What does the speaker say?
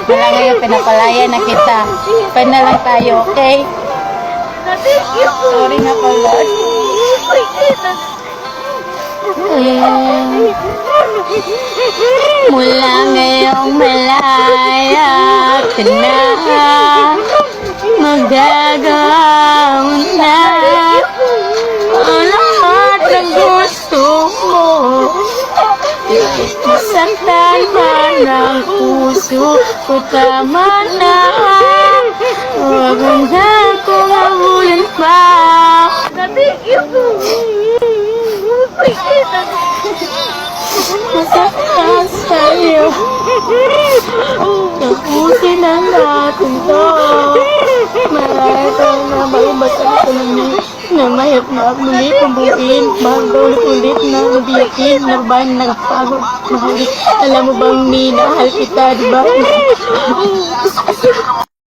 Wala ngayon, pinapalaya na kita. Pwede na lang tayo, okay? Sorry na pala. Mula ngayong malaya ka na, magagawin na ang lahat ng gusto mo. Masaktan man ang puso ko, tama na. Huwag mo na kung abulan pa. Masaktan sa'yo. Tapusin ang natin to. Marahil kang nabaibasan ko na mayat na muli pumbuin. Bago ulit na nabiyakin. Nabahan nagpagod. Mahal, alam mo bang minahal kita, diba?